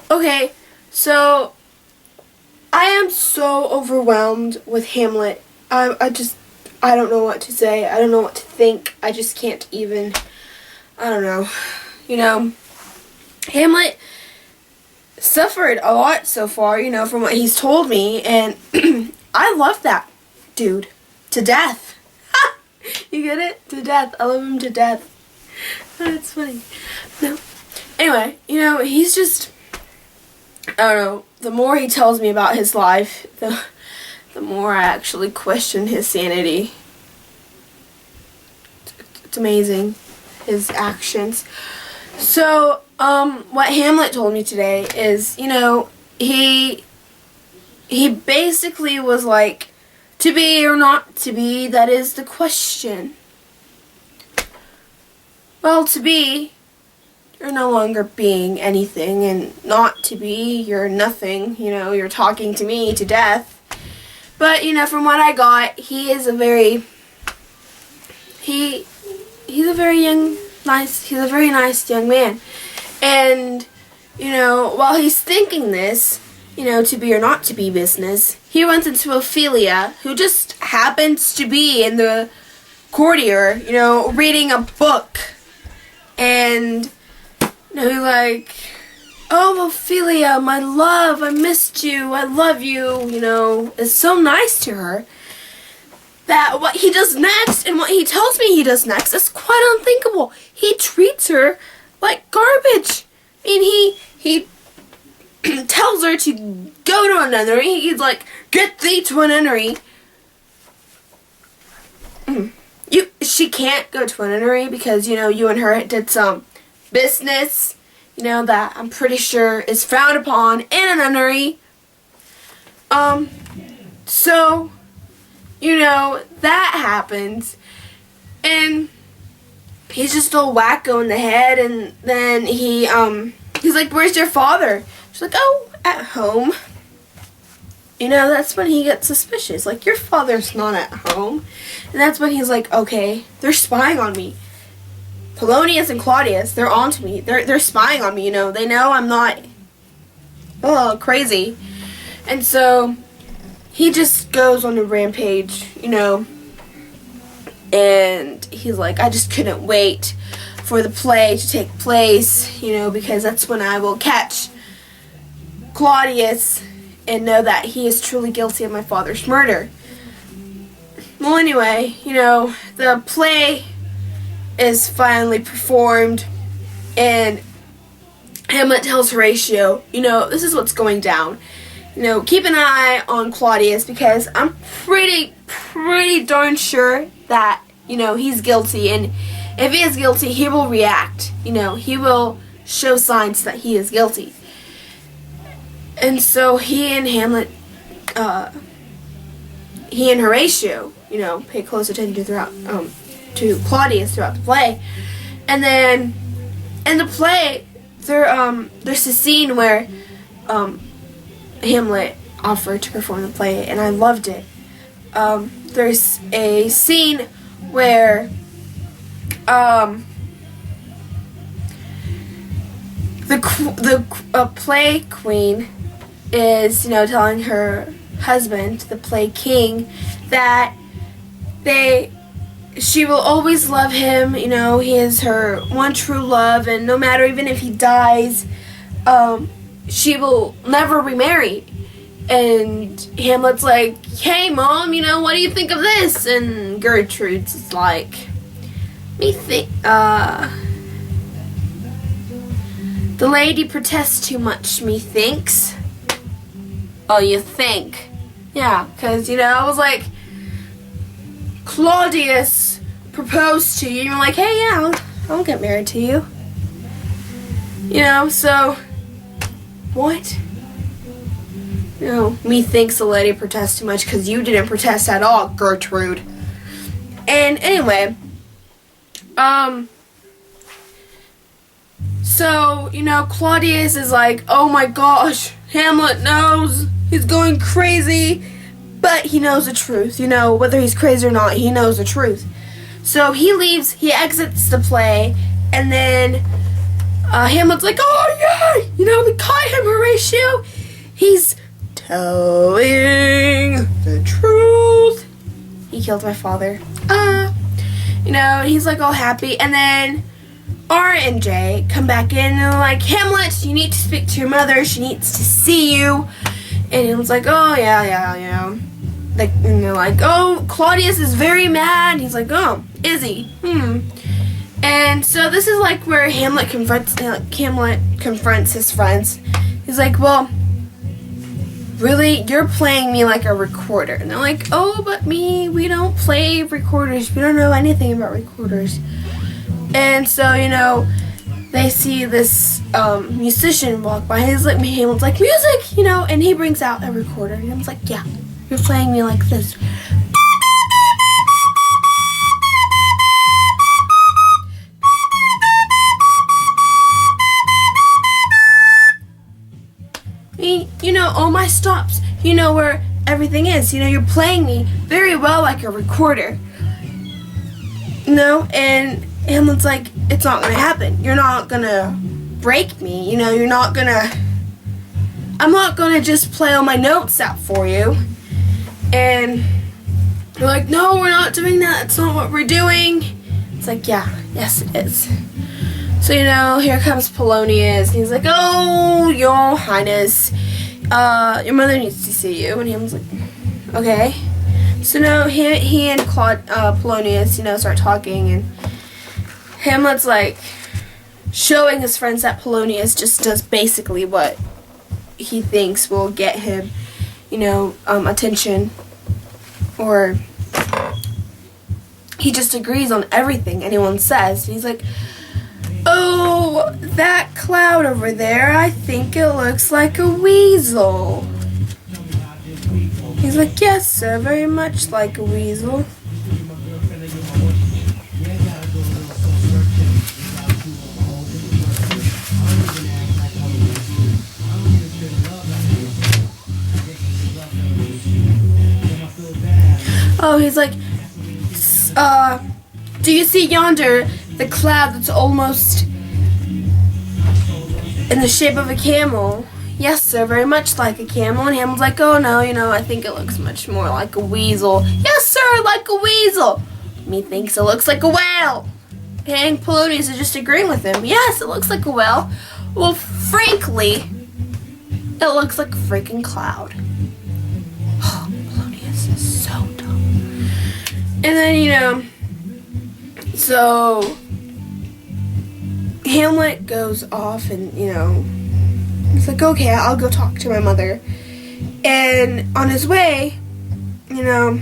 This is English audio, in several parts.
Okay, so I am so overwhelmed with Hamlet. I don't know what to say. I don't know what to think. I just can't even, I don't know. Hamlet suffered a lot so far, from what he's told me, and I love that dude to death. You get it? To death. I love him to death. That's funny. No. Anyway, he's just, I don't know, the more he tells me about his life, the more I actually question his sanity. It's amazing, his actions. So, what Hamlet told me today is, he basically was like, to be or not to be, that is the question. Well, to be, you're no longer being anything, and not to be, you're nothing. You're talking to me to death. But, from what I got, he is a very, he's a very nice young man. And, while he's thinking this, to be or not to be business, he runs into Ophelia, who just happens to be in the courtier, reading a book. And, he's like, oh, Ophelia, my love, I missed you, I love you, is so nice to her that what he does next and what he tells me he does next is quite unthinkable. He treats her like garbage. I mean, he tells her to go to a nunnery. He's like, get thee to a nunnery. She can't go to a nunnery because, you and her did some business, that I'm pretty sure is frowned upon in a nunnery. So, that happens. And he's just all wacko in the head, and then he's like, where's your father? She's like, oh, at home. That's when he gets suspicious. Like, your father's not at home. And that's when he's like, okay, they're spying on me. Polonius and Claudius, they're onto me. They're spying on me, They know I'm not, crazy. And so, he just goes on a rampage, and he's like, I just couldn't wait for the play to take place, because that's when I will catch Claudius and know that he is truly guilty of my father's murder. Well, anyway, the play is finally performed, and Hamlet tells Horatio, this is what's going down. Keep an eye on Claudius, because I'm pretty darn sure that, he's guilty, and if he is guilty, he will react. He will show signs that he is guilty. And so he and Horatio, pay close attention to Claudius throughout the play. And then in the play, there's a scene where Hamlet offered to perform the play, and I loved it. There's a scene where the play queen is, telling her husband, the play king, that she will always love him, he is her one true love, and no matter, even if he dies, she will never remarry. And Hamlet's like, hey mom, what do you think of this? And Gertrude's like, the lady protests too much, methinks. Oh, you think? Yeah, because, I was like, Claudius proposed to you. You're like, hey, yeah, I'll get married to you. So, what? Methinks the lady protests too much because you didn't protest at all, Gertrude. And anyway, so, Claudius is like, oh my gosh, Hamlet knows, he's going crazy, but he knows the truth, whether he's crazy or not, he knows the truth. So he leaves, he exits the play, and then, Hamlet's like, oh yeah, you know, we caught him, Horatio. He's telling the truth. He killed my father. You know, and he's like all happy. And then R and J come back in and they're like, Hamlet, you need to speak to your mother. She needs to see you. And Hamlet's like, oh yeah. Like, and they're like, oh, Claudius is very mad. He's like, oh, is he? And so this is like where Hamlet confronts his friends. He's like, well, really, you're playing me like a recorder. And they're like, oh, but we don't play recorders. We don't know anything about recorders. And so, you know, they see this musician walk by. Hamlet's like, music, you know, and he brings out a recorder. And Hamlet's like, yeah, you're playing me like this. You know, all my stops, you know where everything is. You know, you're playing me very well like a recorder. No, and Hamlet's like, it's not gonna happen. You're not gonna break me. You know, I'm not gonna just play all my notes out for you. And they're like, no, we're not doing that. That's not what we're doing. It's like, yeah, yes it is. So, you know, here comes Polonius. And he's like, oh, your highness, your mother needs to see you. And Hamlet's like, okay. So now he and Polonius, you know, start talking, and Hamlet's like showing his friends that Polonius just does basically what he thinks will get him, you know, attention, or he just agrees on everything anyone says. And he's like, oh, that cloud over there, I think it looks like a weasel. He's like, yes, sir, very much like a weasel. Oh, he's like, do you see yonder the cloud that's almost in the shape of a camel? Yes, sir, very much like a camel. And Hamlet's like, oh no, you know, I think it looks much more like a weasel. Yes, sir, like a weasel. Methinks it looks like a whale. And Polonius is just agreeing with him. Yes, it looks like a whale. Well, frankly, it looks like a freaking cloud. Oh, Polonius is so dumb. And then, you know, so Hamlet goes off and, you know, he's like, okay, I'll go talk to my mother. And on his way, you know,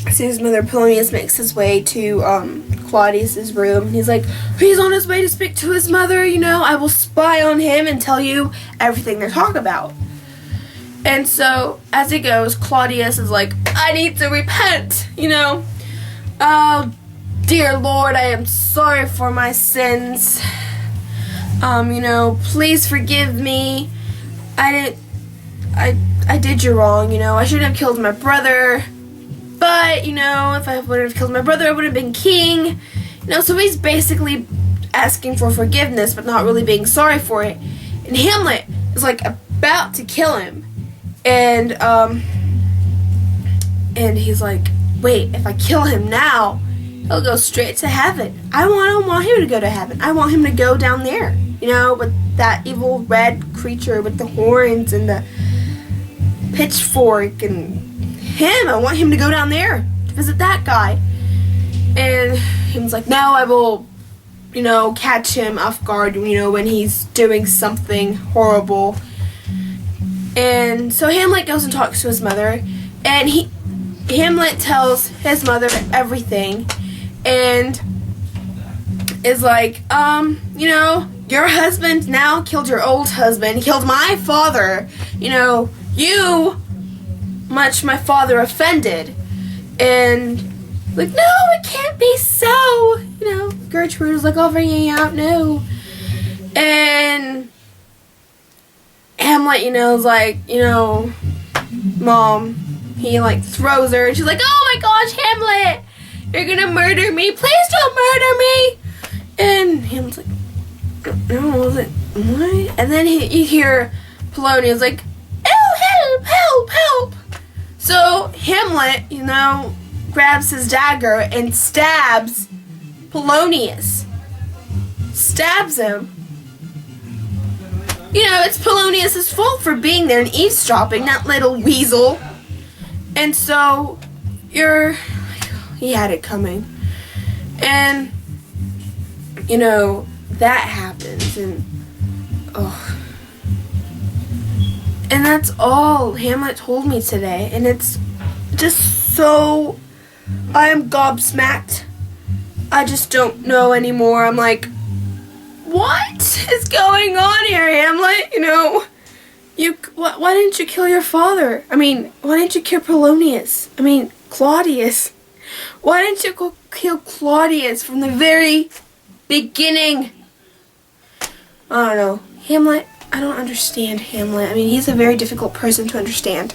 as his mother, Polonius, makes his way to Claudius's room. He's like, he's on his way to speak to his mother, you know, I will spy on him and tell you everything they talk about. And so, as he goes, Claudius is like, I need to repent, you know. Oh, dear Lord, I am sorry for my sins. You know, please forgive me. I did you wrong, you know. I shouldn't have killed my brother. But, you know, if I would have killed my brother, I would have been king. You know, so he's basically asking for forgiveness, but not really being sorry for it. And Hamlet is, like, about to kill him. And he's like, wait, if I kill him now, he'll go straight to heaven. I don't want him to go to heaven. I want him to go down there, you know, with that evil red creature with the horns and the pitchfork and him. I want him to go down there to visit that guy. And he was like, no, I will, you know, catch him off guard, you know, when he's doing something horrible. And so Hamlet goes and talks to his mother, and Hamlet tells his mother everything, and is like, you know, your husband now killed your old husband, killed my father, you know, you much my father offended. And like, no, it can't be so, you know. Gertrude is like, oh, yeah, no. And Hamlet, you know, is like, you know, Mom, he like throws her, and she's like, oh my gosh, Hamlet, you're gonna murder me, please don't murder me. And Hamlet's like, no, was it what? And then you hear Polonius like, "Oh, help, help, help!" So Hamlet, grabs his dagger and stabs Polonius. Stabs him. It's Polonius' fault for being there and eavesdropping, that little weasel. And so, he had it coming. And, that happens, and, and that's all Hamlet told me today, and it's just so, I am gobsmacked. I just don't know anymore. I'm like, what is going on here, Hamlet? Why didn't you kill your father? I mean, why didn't you kill Polonius? I mean, Claudius. Why didn't you go kill Claudius from the very beginning? I don't know. Hamlet, I don't understand Hamlet. I mean, he's a very difficult person to understand.